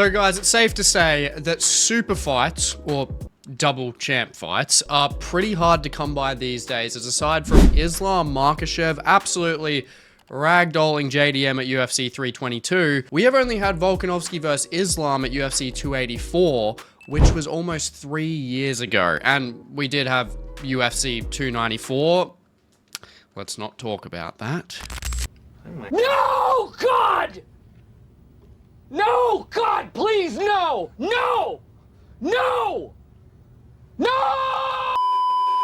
So guys, it's safe to say that super fights, or double champ fights, are pretty hard to come by these days, as aside from Islam Makhachev absolutely ragdolling JDM at UFC 322, we have only had Volkanovski versus Islam at UFC 284, which was almost 3 years ago. And we did have UFC 294. Let's not talk about that. No, God! No, God, please, no! No! No! No!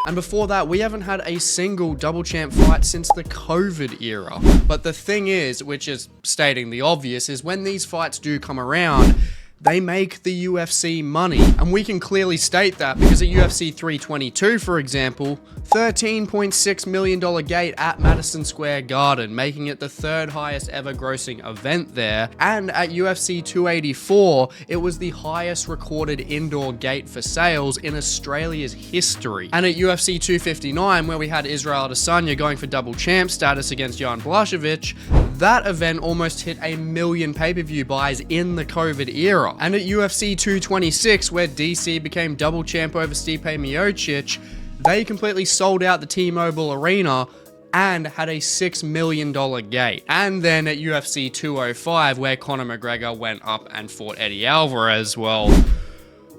And before that, we haven't had a single double champ fight since the COVID era. But the thing is, which is stating the obvious, is when these fights do come around, they make the UFC money. And we can clearly state that because at UFC 322, for example, $13.6 million gate at Madison Square Garden, making it the third highest ever grossing event there. And at UFC 284, it was the highest recorded indoor gate for sales in Australia's history. And at UFC 259, where we had Israel Adesanya going for double champ status against Jan Blachowicz, that event almost hit 1 million pay-per-view buys in the COVID era. And at UFC 226, where DC became double champ over Stipe Miocic, they completely sold out the T-Mobile Arena and had a $6 million gate. And then at UFC 205, where Conor McGregor went up and fought Eddie Alvarez, well,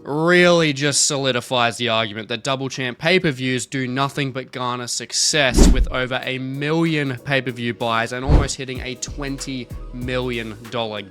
really just solidifies the argument that double champ pay-per-views do nothing but garner success, with over 1 million pay-per-view buys and almost hitting a $20 million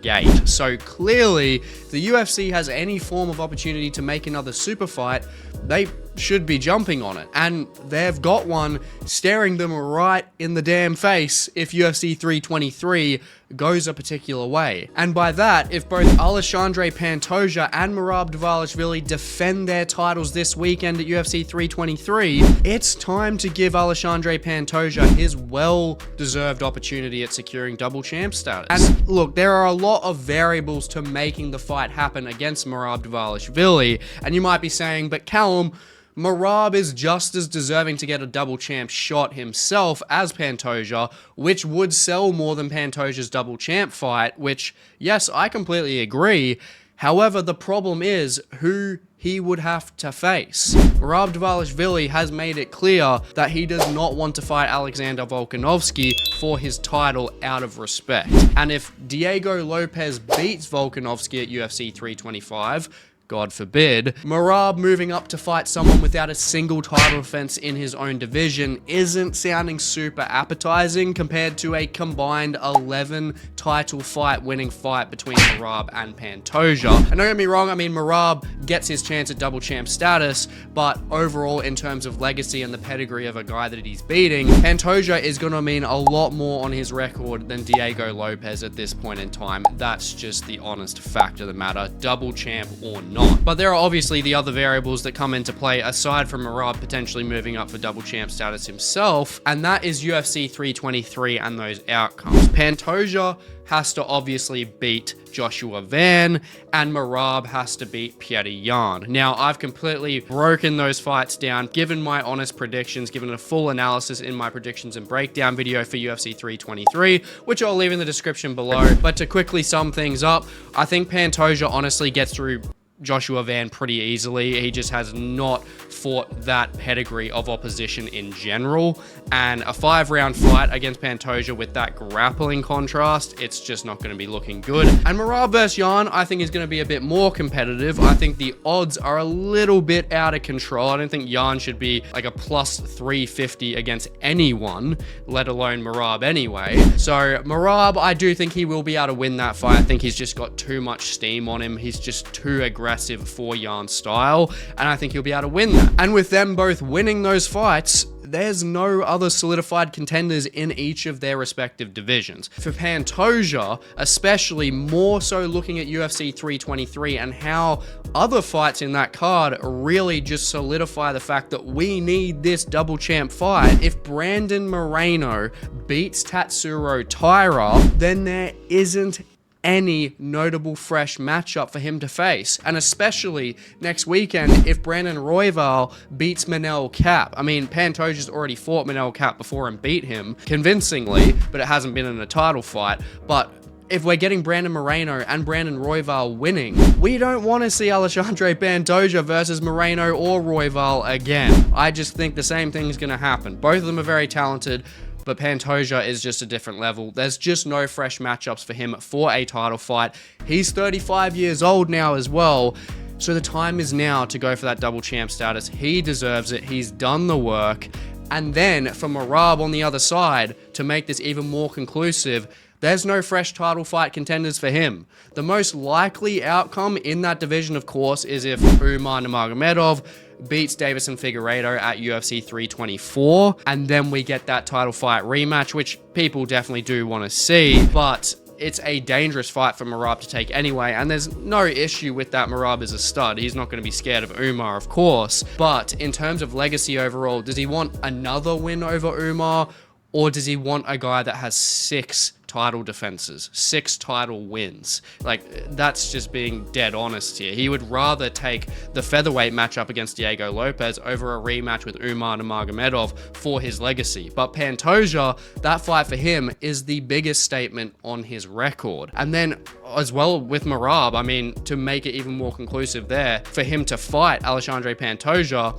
gate. So clearly, if the UFC has any form of opportunity to make another super fight, they should be jumping on it. And they've got one staring them right in the damn face if UFC 323 goes a particular way. And by that, if both Alexandre Pantoja and Merab Dvalishvili defend their titles this weekend at UFC 323, it's time to give Alexandre Pantoja his well-deserved opportunity at securing double champ status. And look, there are a lot of variables to making the fight happen against Merab Dvalishvili, and you might be saying, but Callum, Merab is just as deserving to get a double champ shot himself as Pantoja, which would sell more than Pantoja's double champ fight, which, yes, I completely agree. However, the problem is who he would have to face. Merab Dvalishvili has made it clear that he does not want to fight Alexander Volkanovski for his title out of respect. And if Diego Lopez beats Volkanovski at UFC 325, God forbid, Merab moving up to fight someone without a single title defense in his own division isn't sounding super appetizing compared to a combined 11 title fight winning fight between Merab and Pantoja. And don't get me wrong, I mean, Merab gets his chance at double champ status, but overall in terms of legacy and the pedigree of a guy that he's beating, Pantoja is going to mean a lot more on his record than Diego Lopez at this point in time. That's just the honest fact of the matter, double champ or not. But there are obviously the other variables that come into play aside from Merab potentially moving up for double champ status himself, and that is UFC 323 and those outcomes. Pantoja has to obviously beat Joshua Van, and Merab has to beat Petr Yan. Now, I've completely broken those fights down, given my honest predictions, given a full analysis in my predictions and breakdown video for UFC 323, which I'll leave in the description below. But to quickly sum things up, I think Pantoja honestly gets through Joshua Van pretty easily. He just has not fought that pedigree of opposition in general, and a 5-round fight against Pantoja with that grappling contrast, it's just not going to be looking good. And Merab vs Yan, I think, is going to be a bit more competitive. I think the odds are a little bit out of control. I don't think Yan should be like a plus 350 against anyone, let alone Merab anyway. So Merab, I do think he will be able to win that fight. I think he's just got too much steam on him. He's just too aggressive for Yan's style, and I think he'll be able to win that. And with them both winning those fights, there's no other solidified contenders in each of their respective divisions. For Pantoja, especially more so looking at UFC 323 and how other fights in that card really just solidify the fact that we need this double champ fight. If Brandon Moreno beats Tatsuro Taira, then there isn't any notable fresh matchup for him to face. And especially next weekend, if Brandon Royval beats Manel Kape. I mean, Pantoja's already fought Manel Kape before and beat him convincingly, but it hasn't been in a title fight. But if we're getting Brandon Moreno and Brandon Royval winning, we don't want to see Alexandre Pantoja versus Moreno or Royval again. I just think the same thing is going to happen. Both of them are very talented, but Pantoja is just a different level. There's just no fresh matchups for him for a title fight. He's 35 years old now as well. So the time is now to go for that double champ status. He deserves it. He's done the work. And then for Merab on the other side, to make this even more conclusive, there's no fresh title fight contenders for him. The most likely outcome in that division, of course, is if Umar Nurmagomedov beats Davison Figueiredo at UFC 324, and then we get that title fight rematch, which people definitely do want to see, but it's a dangerous fight for Merab to take anyway, and there's no issue with that. Merab is a stud. He's not going to be scared of Umar, of course, but in terms of legacy overall, does he want another win over Umar, or does he want a guy that has 6 title defenses, 6 title wins? Like, that's just being dead honest here. He would rather take the featherweight matchup against Diego Lopez over a rematch with Umar Nurmagomedov for his legacy. But Pantoja, that fight for him is the biggest statement on his record. And then as well with Merab, I mean, to make it even more conclusive there, for him to fight Alexandre Pantoja,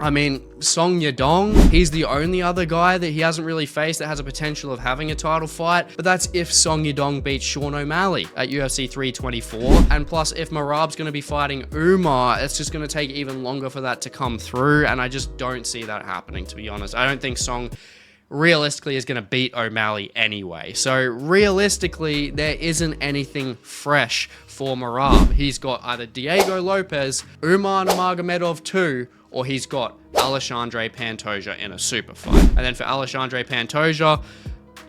I mean, Song Yadong, he's the only other guy that he hasn't really faced that has a potential of having a title fight, but that's if Song Yadong beats Sean O'Malley at UFC 324, and plus if Merab's going to be fighting Umar, it's just going to take even longer for that to come through, and I just don't see that happening, to be honest. I don't think Song realistically is going to beat O'Malley anyway. So realistically, there isn't anything fresh for Merab. He's got either Diego Lopez, Umar Nurmagomedov 2, or he's got Alexandre Pantoja in a super fight. And then for Alexandre Pantoja,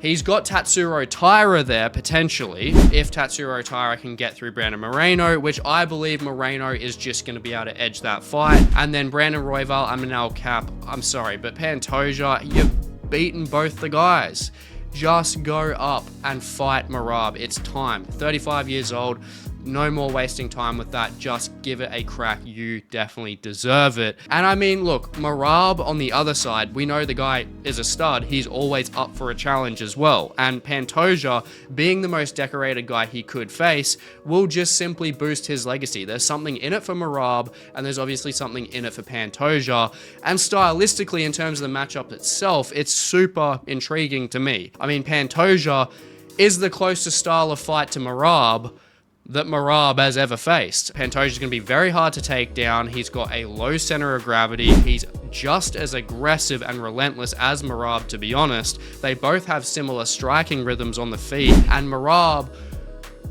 he's got Tatsuro Taira there, potentially, if Tatsuro Taira can get through Brandon Moreno, which I believe Moreno is just going to be able to edge that fight. And then Brandon Royval, Manel Cap, I'm sorry, but Pantoja, you've beaten both the guys. Just go up and fight Merab. It's time. 35 years old. No more wasting time with that. Just give it a crack. You definitely deserve it. And I mean, look, Merab on the other side, we know the guy is a stud. He's always up for a challenge as well. And Pantoja, being the most decorated guy he could face, will just simply boost his legacy. There's something in it for Merab, and there's obviously something in it for Pantoja. And stylistically, in terms of the matchup itself, it's super intriguing to me. I mean, Pantoja is the closest style of fight to Merab that Merab has ever faced. Pantoja is going to be very hard to take down. He's got a low center of gravity. He's just as aggressive and relentless as Merab, to be honest. They both have similar striking rhythms on the feet, and Merab,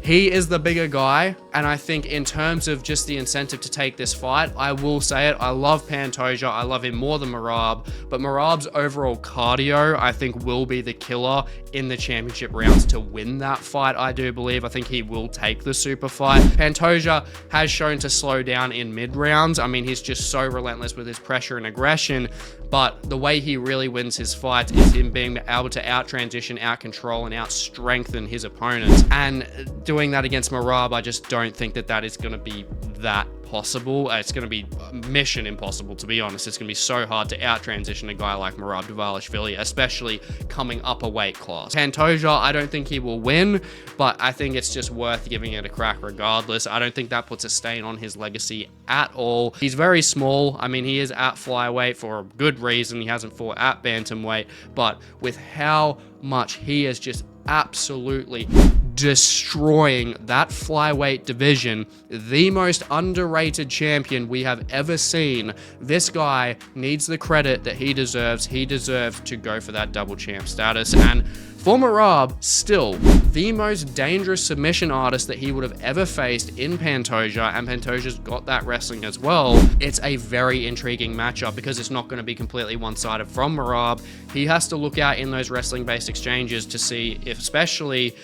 he is the bigger guy, and I think in terms of just the incentive to take this fight, I will say it, I love Pantoja, I love him more than Merab, but Merab's overall cardio, I think, will be the killer in the championship rounds to win that fight, I do believe. I think he will take the super fight. Pantoja has shown to slow down in mid-rounds. I mean, he's just so relentless with his pressure and aggression, but the way he really wins his fights is him being able to out-transition, out-control, and out-strengthen his opponents. And doing that against Merab, I just don't think that that is going to be that possible. It's going to be mission impossible, to be honest. It's going to be so hard to out-transition a guy like Merab Dvalishvili, especially coming up a weight class. Pantoja, I don't think he will win, but I think it's just worth giving it a crack regardless. I don't think that puts a stain on his legacy at all. He's very small. I mean, he is at flyweight for a good reason. He hasn't fought at bantamweight, but with how much he has just absolutely destroying that flyweight division, the most underrated champion we have ever seen. This guy needs the credit that he deserves. He deserves to go for that double champ status. And for Merab, still the most dangerous submission artist that he would have ever faced in Pantoja, and Pantoja's got that wrestling as well. It's a very intriguing matchup because it's not going to be completely one-sided from Merab. He has to look out in those wrestling-based exchanges to see if, especially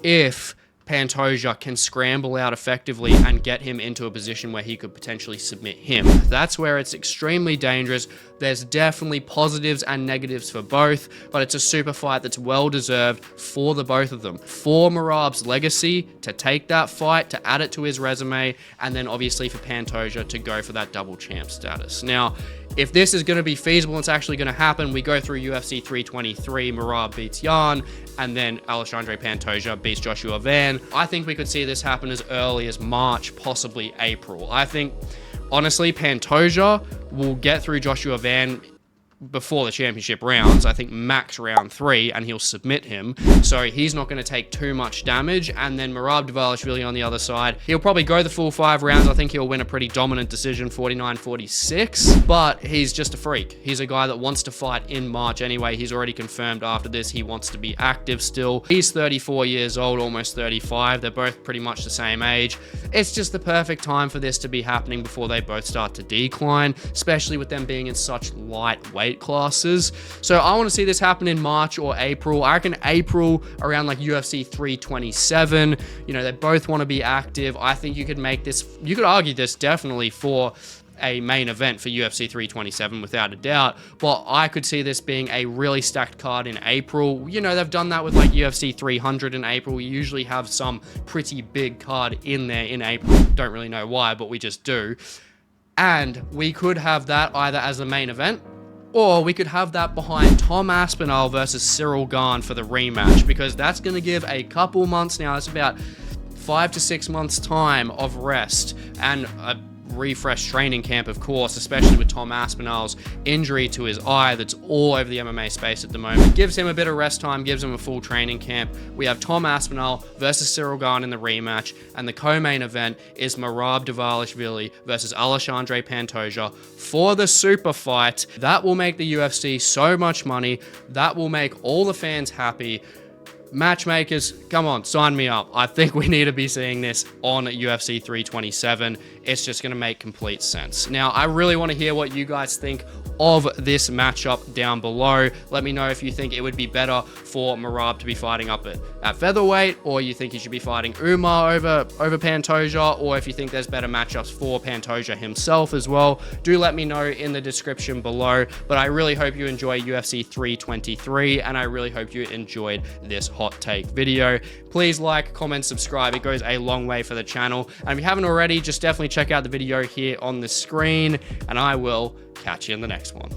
if Pantoja can scramble out effectively and get him into a position where he could potentially submit him. That's where it's extremely dangerous. There's definitely positives and negatives for both, but it's a super fight that's well deserved for the both of them. For Merab's legacy to take that fight, to add it to his resume, and then obviously for Pantoja to go for that double champ status. Now, if this is going to be feasible, it's actually going to happen, we go through UFC 323, Merab beats Jan, and then Alexandre Pantoja beats Joshua Van. I think we could see this happen as early as March, possibly April. I think, honestly, Pantoja will get through Joshua Van before the championship rounds. I think max round 3, and he'll submit him, so he's not going to take too much damage. And then Merab Dvalishvili on the other side, he'll probably go the full 5 rounds. I think he'll win a pretty dominant decision, 49-46, but he's just a freak. He's a guy that wants to fight in March anyway. He's already confirmed after this he wants to be active still. He's 34 years old, almost 35. They're both pretty much the same age. It's just the perfect time for this to be happening before they both start to decline, especially with them being in such lightweight classes. So I want to see this happen in March or April. I reckon April, around like UFC 327. You know, they both want to be active. I think you could make this, you could argue this definitely for a main event for UFC 327 without a doubt, but I could see this being a really stacked card in April. You know, they've done that with like UFC 300 in April. We usually have some pretty big card in there in April. Don't really know why, but we just do. And we could have that either as the main event, or we could have that behind Tom Aspinall versus Cyril Gane for the rematch, because that's going to give a couple months now. It's about 5 to 6 months time of rest and a refresh training camp, of course, especially with Tom Aspinall's injury to his eye that's all over the MMA space at the moment. Gives him a bit of rest time, gives him a full training camp. We have Tom Aspinall versus Cyril Gane in the rematch, and the co-main event is Merab Dvalishvili versus Alexandre Pantoja for the super fight. That will make the UFC so much money. That will make all the fans happy. Matchmakers, come on, sign me up. I think we need to be seeing this on UFC 327. It's just going to make complete sense. Now, I really want to hear what you guys think of this matchup down below. Let me know if you think it would be better for Merab to be fighting up at featherweight, or you think he should be fighting Umar over Pantoja, or if you think there's better matchups for Pantoja himself as well. Do let me know in the description below. But I really hope you enjoy UFC 323, and I really hope you enjoyed this hot take video. Please like, comment, subscribe. It goes a long way for the channel. And if you haven't already, just definitely check out the video here on the screen, and I will catch you in the next one.